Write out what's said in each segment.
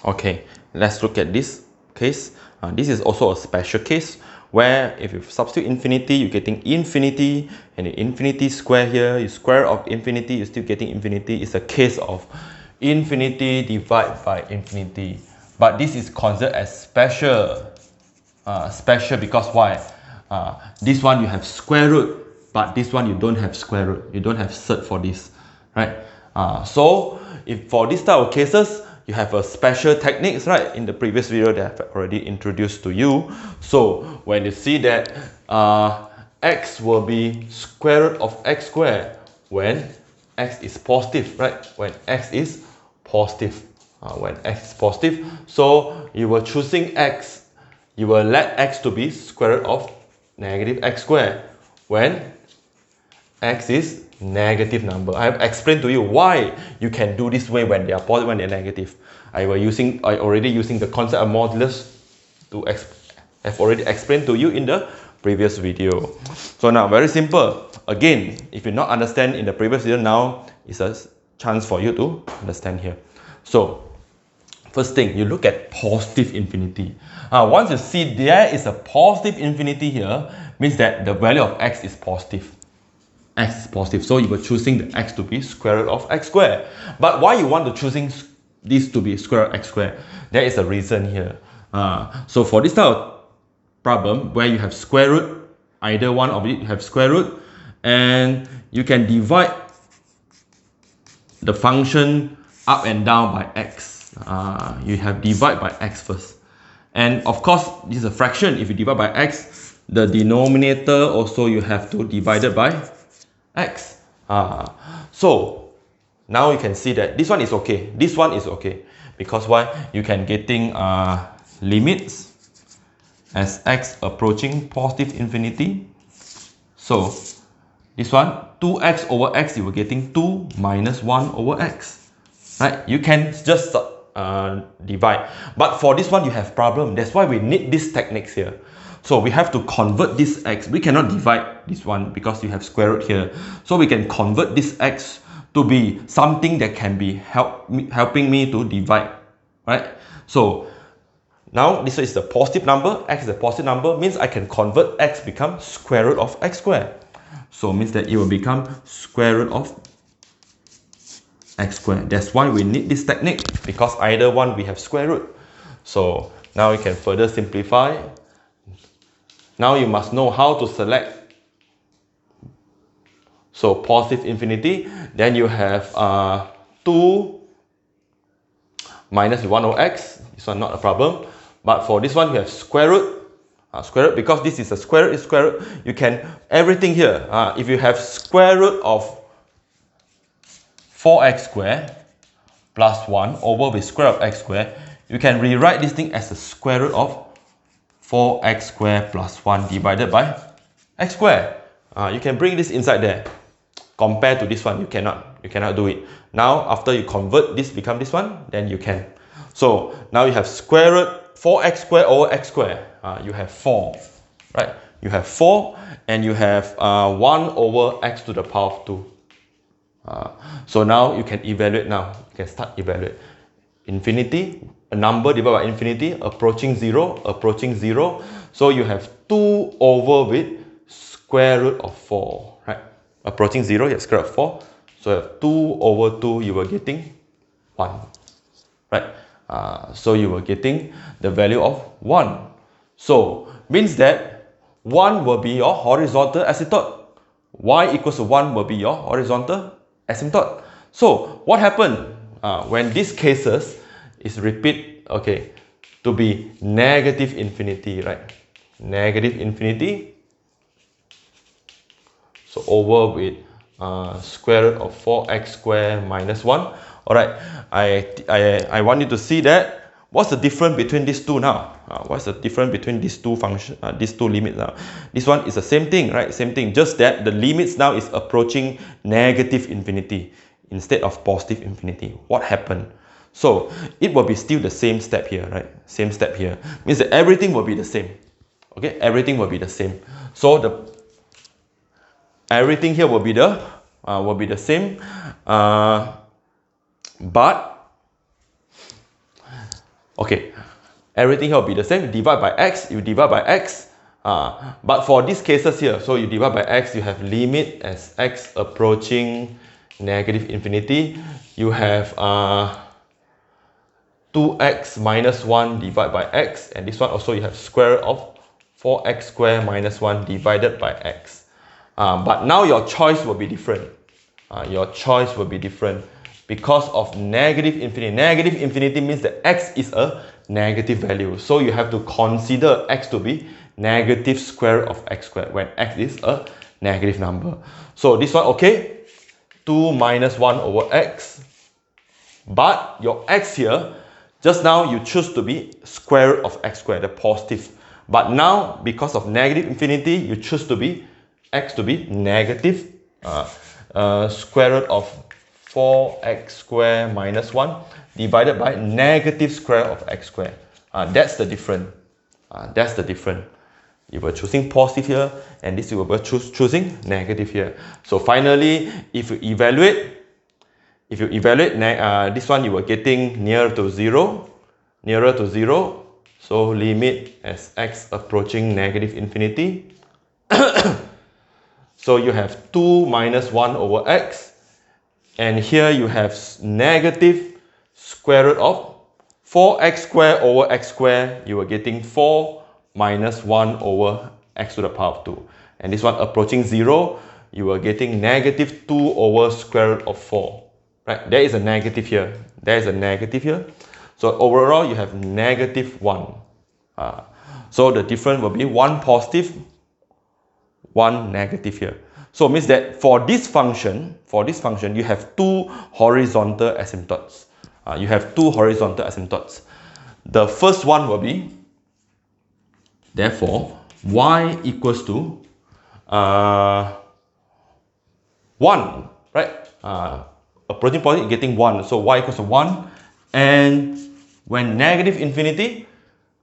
Okay, let's look at this case. This is also a special case where if you substitute infinity, you're getting infinity, and the infinity square here, you square of infinity, you're still getting infinity. It's a case of infinity divided by infinity. But this is considered as special. Special because why? This one you have square root, but this one you don't have square root. You don't have cert for this, right? So if for this type of cases, you have a special techniques, right? In the previous video that I've already introduced to you. So when you see that x will be square root of x squared when x is positive, right? When x is positive, when x is positive, so you were choosing x. You will let x to be square root of negative x squared when x is negative number. I have explained to you why you can do this way when they are positive, when they are negative. I already using the concept of modulus to have already explained to you in the previous video. So now very simple. Again, if you not understand in the previous video, now is a chance for you to understand here. So first thing, you look at positive infinity. Once you see there is a positive infinity here, means that the value of x is positive. X is positive, so you were choosing the x to be square root of x squared. But why you want to choosing this to be square root of x squared? There is a reason here. So for this type of problem where you have square root, either one of it you have square root, and you can divide the function up and down by x. You have divide by x first, and of course this is a fraction. If you divide by x, the denominator also you have to divide it by x. So now you can see that this one is okay, this one is okay, because why? You can getting limits as x approaching positive infinity. So this one 2x over x, you were getting 2 minus 1 over x, right? You can just divide, but for this one you have problem. That's why we need these techniques here. So we have to convert this x. We cannot divide this one because you have square root here. So we can convert this x to be something that can be helping me to divide, right? So now this is the positive number, x is a positive number, means I can convert x become square root of x squared. So means that it will become square root of x squared. That's why we need this technique, because either one we have square root. So now we can further simplify. Now you must know how to select. So positive infinity, then you have 2 minus 1 over x. This one not a problem. But for this one you have square root. Square root, because this is a square root, is square root. You can everything here. If you have square root of 4x squared plus 1 over with square root of x squared, you can rewrite this thing as the square root of 4x squared plus 1 divided by x squared. You can bring this inside there. Compared to this one, you cannot do it. Now after you convert this become this one, then you can. So now you have square root 4x squared over x squared. You have 4, right? You have 4 and you have 1 over x to the power of 2. So now you can evaluate now. You can start evaluate. Infinity, a number divided by infinity, approaching 0, approaching 0. So you have 2 over with square root of 4, right? Approaching 0, you have square root of 4. So you have 2 over 2, you were getting 1, right? So you were getting the value of 1. So means that 1 will be your horizontal asymptote. Y equals to 1 will be your horizontal asymptote. So what happened when these cases is repeat, okay, to be negative infinity, right? Negative infinity. So over with square root of 4x squared minus 1. Alright, I want you to see that. What's the difference between these two now? What's the difference between these two functions, these two limits now? This one is the same thing, right? Same thing, just that the limits now is approaching negative infinity instead of positive infinity. What happened? So it will be still the same step here, right? Same step here. Means that everything will be the same. Okay, everything will be the same. So everything here will be the same. But Okay, everything here will be the same. You divide by x, you divide by x. But for these cases here, so you divide by x, you have limit as x approaching negative infinity. You have 2x minus 1 divided by x, and this one also you have square root of 4x squared minus 1 divided by x. But now your choice will be different. Your choice will be different because of negative infinity. Negative infinity means that x is a negative value. So you have to consider x to be negative square root of x squared when x is a negative number. So this one, okay, 2 minus 1 over x. But your x here, just now you choose to be square root of x squared, the positive. But now, because of negative infinity, you choose to be x to be negative square root of 4x squared minus 1 divided by negative square root of x squared. That's the difference. That's the difference. You were choosing positive here, and this you were choosing negative here. So finally, if you evaluate this one, you were getting nearer to 0. So limit as x approaching negative infinity. So you have 2 minus 1 over x, and here you have negative square root of 4x squared over x squared. You are getting 4 minus 1 over x to the power of 2. And this one approaching 0, you are getting negative 2 over square root of 4. Right? There is a negative here. There is a negative here. So overall, you have negative 1. So the difference will be 1 positive, 1 negative here. So it means that for this function, you have 2 horizontal asymptotes. You have 2 horizontal asymptotes. The first one will be, therefore, y equals to 1, right? Approaching point, getting 1. So y equals to 1. And when negative infinity,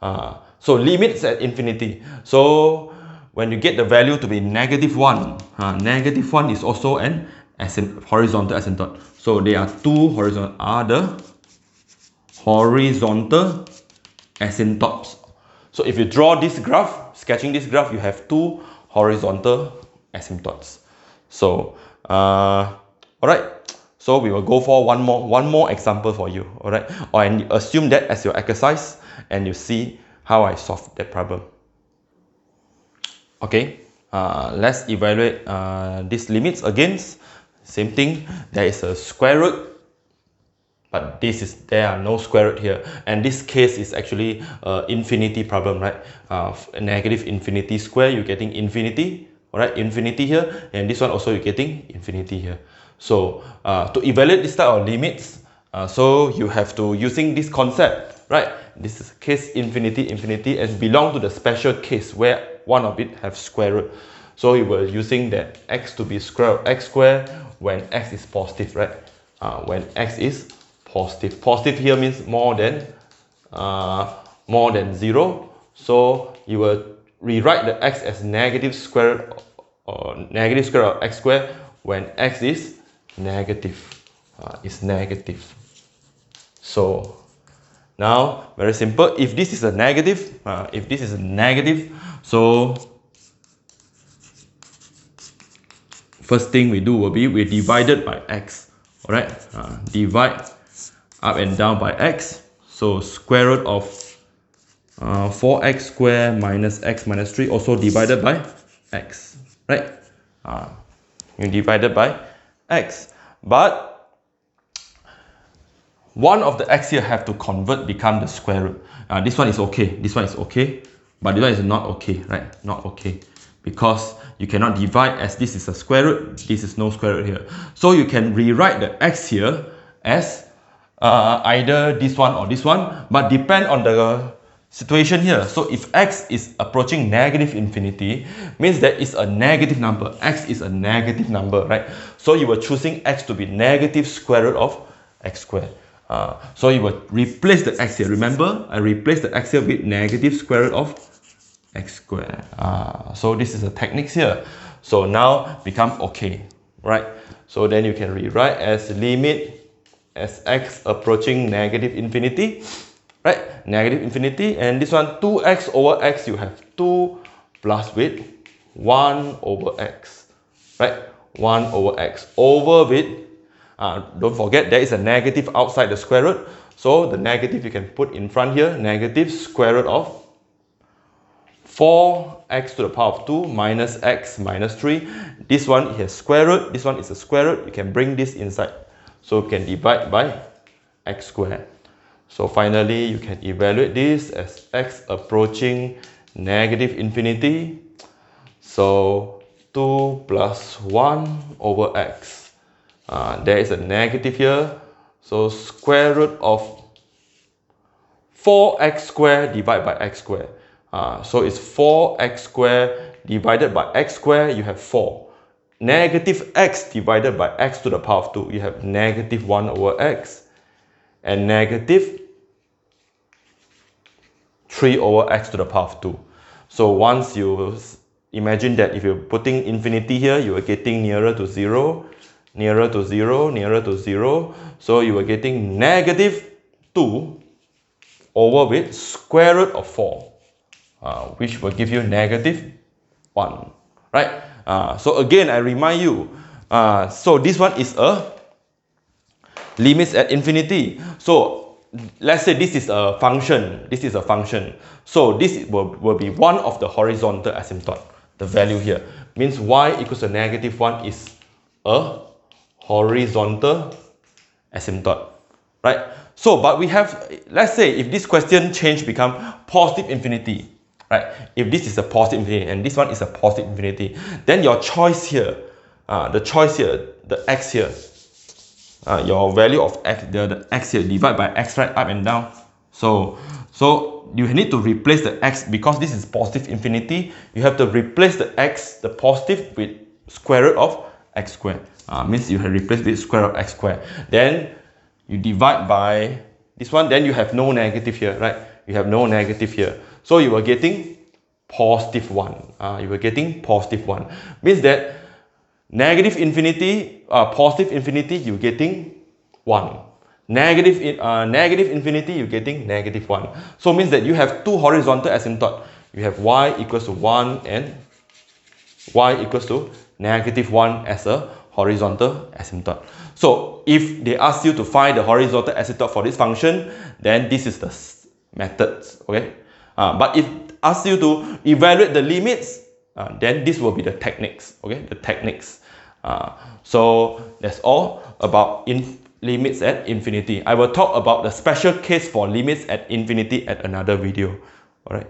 so limits at infinity. So when you get the value to be negative 1, negative 1 is also an horizontal asymptote. So there are 2 horizontal asymptotes. So if you draw this graph, sketching this graph, you have 2 horizontal asymptotes. So alright, so we will go for one more example for you. Alright, and assume that as your exercise, and you see how I solve that problem. Okay, let's evaluate these limits again. Same thing, there is a square root, but there are no square root here, and this case is actually infinity problem, right? Negative infinity square, you're getting infinity, alright, infinity here, and this one also you're getting infinity here. So to evaluate this type of limits, so you have to using this concept, right? This is case infinity, and belong to the special case where one of it have square root. So you were using that x to be square root of x squared when x is positive, right? When x is positive. Positive here means more than 0. So you will rewrite the x as negative square root of x squared when x is negative. So now very simple. If this is a negative, so first thing we do will be we divide it by x. Alright, divide up and down by x. So square root of 4x squared minus x minus 3 also divided by x. Right? You divided by x. But one of the x here have to convert become the square root. This one is okay. This one is okay. But this one is not okay, right? Not okay. Because you cannot divide as this is a square root. This is no square root here. So you can rewrite the x here as either this one or this one. But depend on the situation here. So if x is approaching negative infinity, means that it's a negative number. X is a negative number, right? So you were choosing x to be negative square root of x squared. So you will replace the x here. Remember, I replaced the x here with negative square root of x squared. So this is the techniques here. So now become okay, right? So then you can rewrite as limit as x approaching negative infinity. right? Negative infinity, and this one 2x over x, you have 2 plus with 1 over x, right? 1 over x over with, don't forget there is a negative outside the square root, so the negative you can put in front here, negative square root of 4x to the power of 2 minus x minus 3. This one it has square root, this one is a square root, you can bring this inside, so you can divide by x squared. So finally you can evaluate this as x approaching negative infinity. So 2 plus 1 over x. There is a negative here. So square root of 4x squared divided by x squared. So it's 4x squared divided by x squared, you have 4. Negative x divided by x to the power of 2, you have negative 1 over x. And negative 3 over x to the power of 2. So once you imagine that if you're putting infinity here, you are getting nearer to 0, nearer to 0, nearer to 0. So you are getting negative 2 over with square root of 4, which will give you negative 1, right? So again, I remind you, so this one is a limits at infinity. So let's say this is a function, this is a function. So this will be one of the horizontal asymptote. The value here means y equals to negative 1 is a horizontal asymptote, right? So, but we have, let's say if this question change become positive infinity, right? If this is a positive infinity and this one is a positive infinity, then your choice here, the x here, your value of x, the x here, divide by x, right, up and down. So you need to replace the x, because this is positive infinity, you have to replace the x, the positive, with square root of x squared. Means you have replaced with square root of x squared. Then you divide by this one, then you have no negative here, right? You have no negative here. So you are getting positive 1. You are getting positive 1. Means that negative infinity, positive infinity, you're getting 1. Negative infinity, you're getting negative 1. So means that you have two horizontal asymptotes. You have y equals to 1 and y equals to negative 1 as a horizontal asymptote. So if they ask you to find the horizontal asymptote for this function, then this is the methods, okay? But if asks you to evaluate the limits, then this will be the techniques, okay? The techniques. So that's all about limits at infinity. I will talk about the special case for limits at infinity at another video. All right.